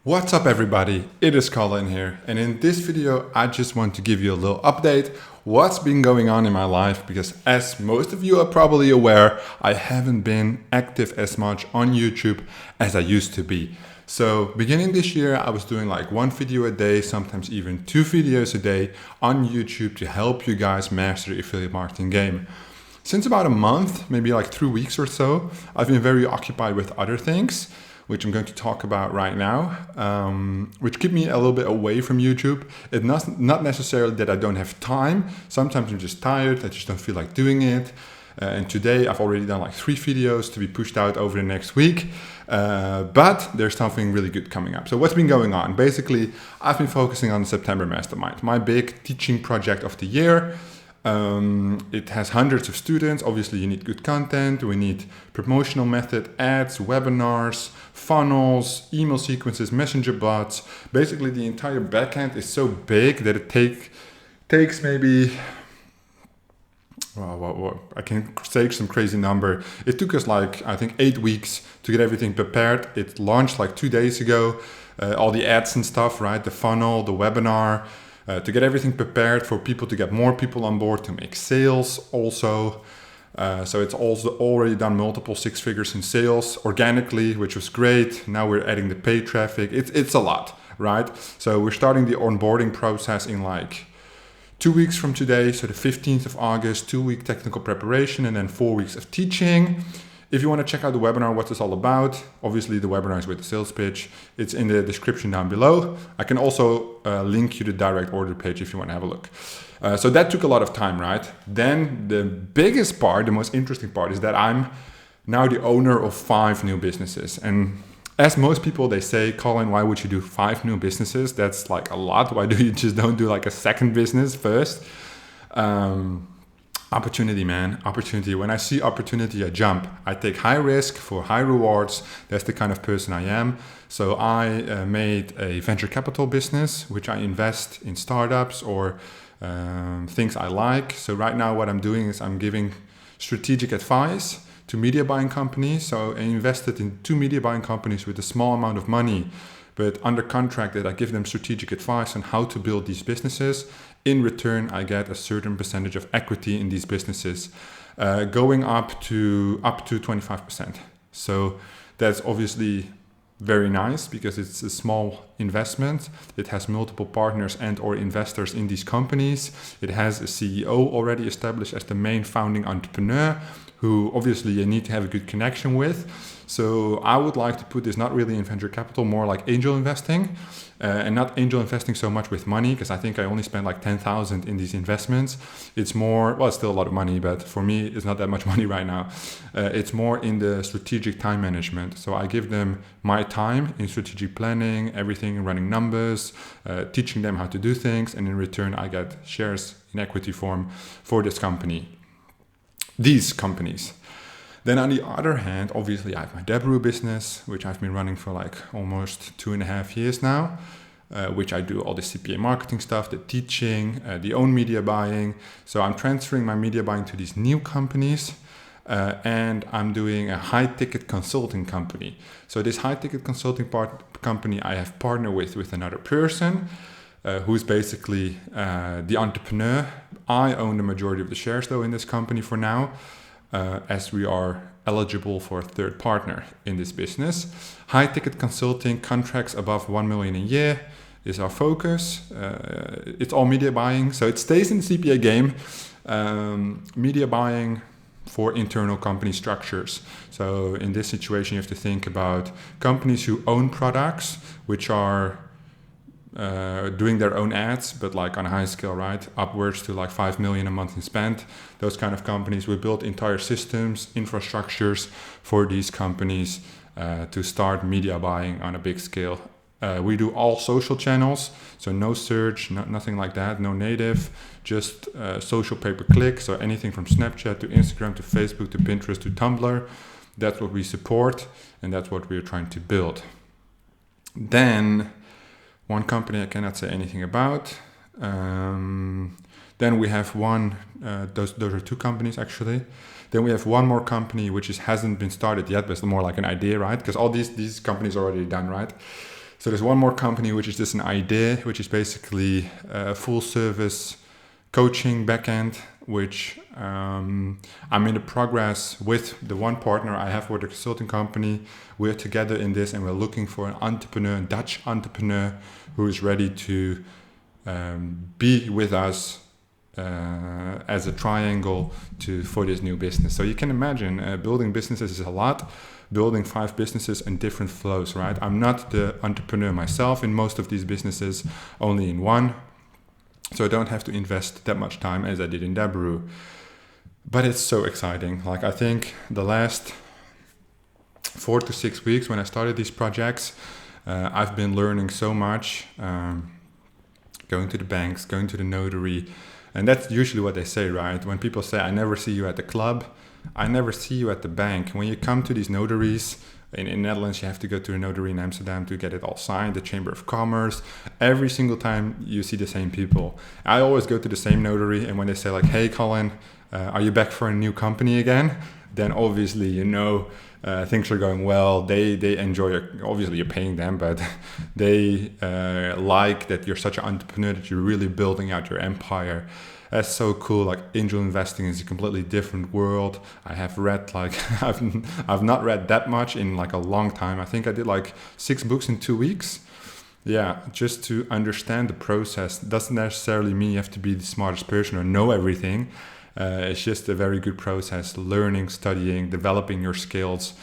What's up everybody, it is Colin here, and in this video I just want to give you a little update what's been going on in my life, because as most of you are probably aware, I haven't been active as much on YouTube as I used to be. So beginning this year I was doing like one video a day, sometimes even 2 videos a day on YouTube to help you guys master the affiliate marketing game. Since about a month, maybe like 3 weeks or so, I've been very occupied with other things, which I'm going to talk about right now, which keep me a little bit away from YouTube. It's not necessarily that I don't have time. Sometimes I'm just tired, I just don't feel like doing it. And today I've already done like 3 videos to be pushed out over the next week. But there's something really good coming up. So what's been going on? Basically, I've been focusing on the September Mastermind, my big teaching project of the year. It has hundreds of students. Obviously you need good content, we need promotional method, ads, webinars, funnels, email sequences, messenger bots. Basically the entire backend is so big that it takes maybe, I can say some crazy number. It took us like, I think 8 weeks to get everything prepared. It launched like 2 days ago, all the ads and stuff, right? The funnel, the webinar, to get everything prepared for people, to get more people on board, to make sales also. So it's also already done multiple 6 figures in sales organically, which was great. Now we're adding the paid traffic. It's a lot, right? So we're starting the onboarding process in like 2 weeks from today. So the 15th of August, 2-week technical preparation, and then 4 weeks of teaching. If you want to check out the webinar, what it's all about, obviously the webinar is with the sales pitch. It's in the description down below. I can also link you the direct order page if you want to have a look. So that took a lot of time, right? Then the biggest part, the most interesting part, is that I'm now the owner of 5 new businesses. And as most people, they say, Colin, why would you do 5 new businesses? That's like a lot. Why do you just don't do like a second business first? Opportunity, man, opportunity. When I see opportunity, I jump. I take high risk for high rewards. That's the kind of person I am. So I made a venture capital business, which I invest in startups or things I like. So right now what I'm doing is I'm giving strategic advice to media buying companies. So I invested in 2 media buying companies with a small amount of money, but under contract that I give them strategic advice on how to build these businesses. In return, I get a certain percentage of equity in these businesses, going up to 25%. So that's obviously very nice because it's a small investment. It has multiple partners and or investors in these companies. It has a CEO already established as the main founding entrepreneur, who obviously you need to have a good connection with. So I would like to put this not really in venture capital, more like angel investing, and not angel investing so much with money, because I think I only spent like 10,000 in these investments. It's more, well, it's still a lot of money, but for me, it's not that much money right now. It's more in the strategic time management. So I give them my time in strategic planning, everything, running numbers, teaching them how to do things. And in return, I get shares in equity form for this company. These companies. Then on the other hand, obviously I have my Debrew business, which I've been running for like almost 2.5 years now, which I do all the CPA marketing stuff, the teaching, the own media buying. So I'm transferring my media buying to these new companies, and I'm doing a high ticket consulting company. So this high ticket consulting company I have partnered with another person, who's basically the entrepreneur. I own the majority of the shares though in this company for now, as we are eligible for a third partner in this business. High ticket consulting, contracts above 1 million a year is our focus. It's all media buying, so it stays in the CPA game. Media buying for internal company structures. So in this situation, you have to think about companies who own products, which are doing their own ads, but like on a high scale, right? Upwards to like 5 million a month in spend. Those kind of companies, we build entire systems, infrastructures for these companies to start media buying on a big scale. We do all social channels, so no search, nothing like that, no native, just social pay-per-click. So anything from Snapchat to Instagram to Facebook to Pinterest to Tumblr. That's what we support, and that's what we're trying to build. Then one company I cannot say anything about. Then we have one, those are 2 companies actually. Then we have one more company which hasn't been started yet, but it's more like an idea, right? Because all these companies are already done, right? So there's one more company, which is just an idea, which is basically a full service coaching backend, which I'm in the progress with the one partner I have with the consulting company. We're together in this, and we're looking for an entrepreneur, a Dutch entrepreneur, who is ready to be with us as a triangle for this new business. So you can imagine building businesses is a lot. Building 5 businesses in different flows, right? I'm not the entrepreneur myself in most of these businesses, only in one. So I don't have to invest that much time as I did in Deliveroo. But it's so exciting. Like, I think the last 4 to 6 weeks when I started these projects, I've been learning so much, going to the banks, going to the notary. And that's usually what they say, right? When people say, I never see you at the club, I never see you at the bank. When you come to these notaries, in Netherlands, you have to go to a notary in Amsterdam to get it all signed, the Chamber of Commerce. Every single time you see the same people. I always go to the same notary, and when they say like, hey, Colin, are you back for a new company again? Then obviously, things are going well. They enjoy it. Obviously, you're paying them, but they like that you're such an entrepreneur, that you're really building out your empire. That's so cool. Like, angel investing is a completely different world. I have read I've not read that much in like a long time. I think I did like 6 books in 2 weeks. Yeah, just to understand the process. Doesn't necessarily mean you have to be the smartest person or know everything. It's just a very good process, learning, studying, developing your skills,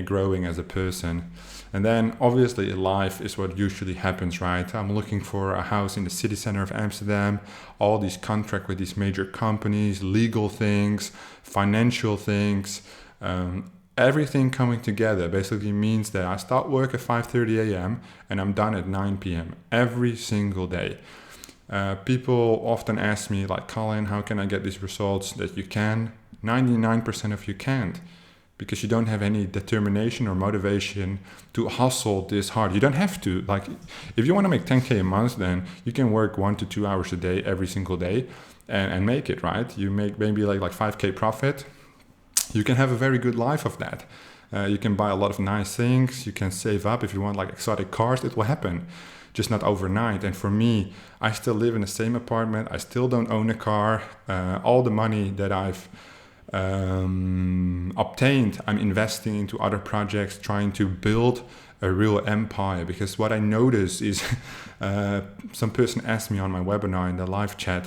growing as a person. And then obviously life is what usually happens, right? I'm looking for a house in the city center of Amsterdam, all these contracts with these major companies, legal things, financial things, everything coming together basically means that I start work at 5:30 a.m. and I'm done at 9 p.m. every single day. People often ask me like, Colin, how can I get these results that you can? 99% of you can't, because you don't have any determination or motivation to hustle this hard. You don't have to. Like, if you want to make 10K a month, then you can work 1 to 2 hours a day every single day and make it, right? You make maybe like 5K profit. You can have a very good life of that. You can buy a lot of nice things. You can save up if you want like exotic cars. It will happen, just not overnight. And for me, I still live in the same apartment. I still don't own a car. All the money that I've obtained, I'm investing into other projects, trying to build a real empire. Because what I notice is some person asked me on my webinar in the live chat,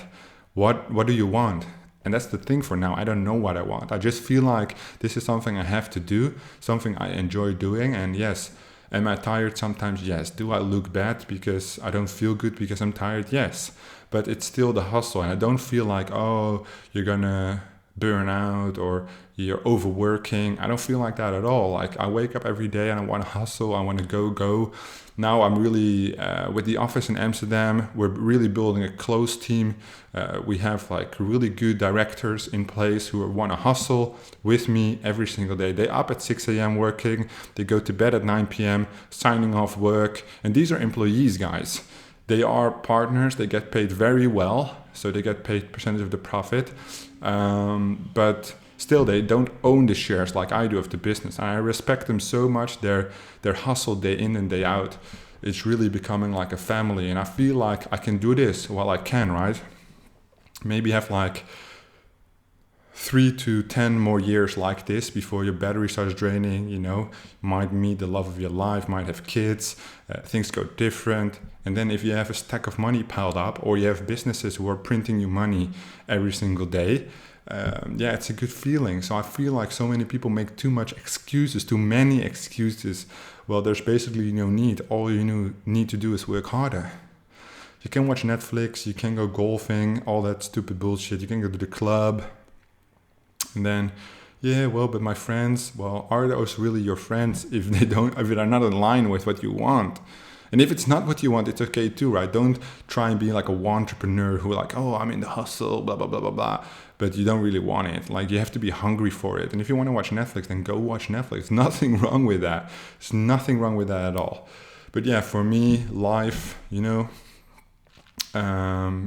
what do you want? And that's the thing for now. I don't know what I want. I just feel like this is something I have to do, something I enjoy doing. And yes, am I tired sometimes? Yes. Do I look bad because I don't feel good because I'm tired? Yes. But it's still the hustle. And I don't feel like, oh, you're gonna burn out or you're overworking. I don't feel like that at all. Like, I wake up every day and I want to hustle. I want to go. Now I'm really with the office in Amsterdam, we're really building a close team. We have like really good directors in place who want to hustle with me every single day. They up at 6 a.m. working, they go to bed at 9 p.m. signing off work. And these are employees, guys. They are partners, they get paid very well, so they get paid percentage of the profit. But still, they don't own the shares like I do of the business. And I respect them so much. Their hustle day in and day out, it's really becoming like a family. And I feel like I can do this while I can, right? Maybe have like 3 to 10 more years like this before your battery starts draining. Might meet the love of your life, might have kids, things go different. And then if you have a stack of money piled up, or you have businesses who are printing you money every single day, it's a good feeling. So I feel like so many people make too many excuses. Well, there's basically no need. All you need to do is work harder. You can watch Netflix, you can go golfing, all that stupid bullshit. You can go to the club. And then, but my friends, are those really your friends if they're not in line with what you want? And if it's not what you want, it's okay too, right? Don't try and be like a entrepreneur who like, oh, I'm in the hustle, blah, blah, blah, blah, blah. But you don't really want it. Like, you have to be hungry for it. And if you want to watch Netflix, then go watch Netflix. Nothing wrong with that. There's nothing wrong with that at all. But yeah, for me, life,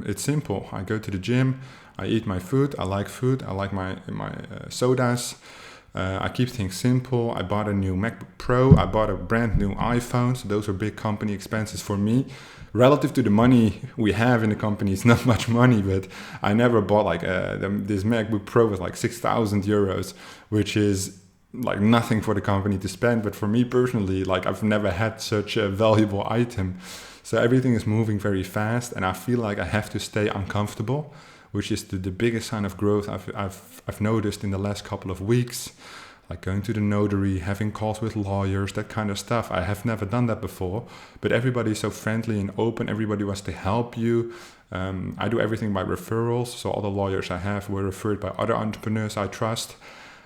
it's simple. I go to the gym. I eat my food. I like food. I like my sodas. I keep things simple. I bought a new MacBook Pro. I bought a brand new iPhone. So those are big company expenses for me. Relative to the money we have in the company, it's not much money, but I never bought like this MacBook Pro with like 6,000 euros, which is like nothing for the company to spend. But for me personally, like I've never had such a valuable item. So everything is moving very fast, and I feel like I have to stay uncomfortable, which is the biggest sign of growth I've noticed in the last couple of weeks. Like going to the notary, having calls with lawyers, that kind of stuff. I have never done that before, but everybody's so friendly and open. Everybody wants to help you. I do everything by referrals. So all the lawyers I have were referred by other entrepreneurs I trust.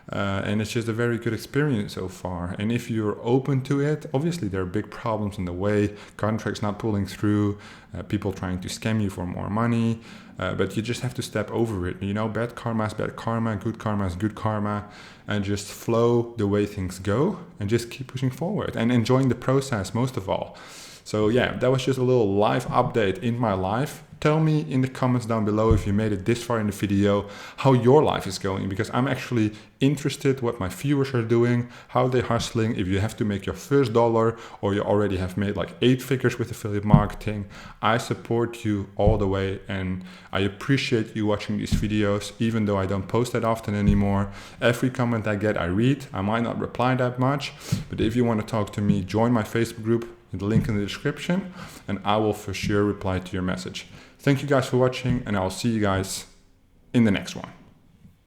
And it's just a very good experience so far. And if you're open to it, obviously there are big problems in the way, contracts not pulling through, people trying to scam you for more money, but you just have to step over it. You know, bad karma is bad karma, good karma is good karma, and just flow the way things go and just keep pushing forward and enjoying the process most of all. So yeah, that was just a little live update in my life. Tell me in the comments down below if you made it this far in the video, how your life is going, because I'm actually interested what my viewers are doing, how they're hustling, if you have to make your first dollar or you already have made like 8 figures with affiliate marketing. I support you all the way, and I appreciate you watching these videos, even though I don't post that often anymore. Every comment I get, I read. I might not reply that much, but if you want to talk to me, join my Facebook group, the link in the description, and I will for sure reply to your message. Thank you guys for watching, and I'll see you guys in the next one.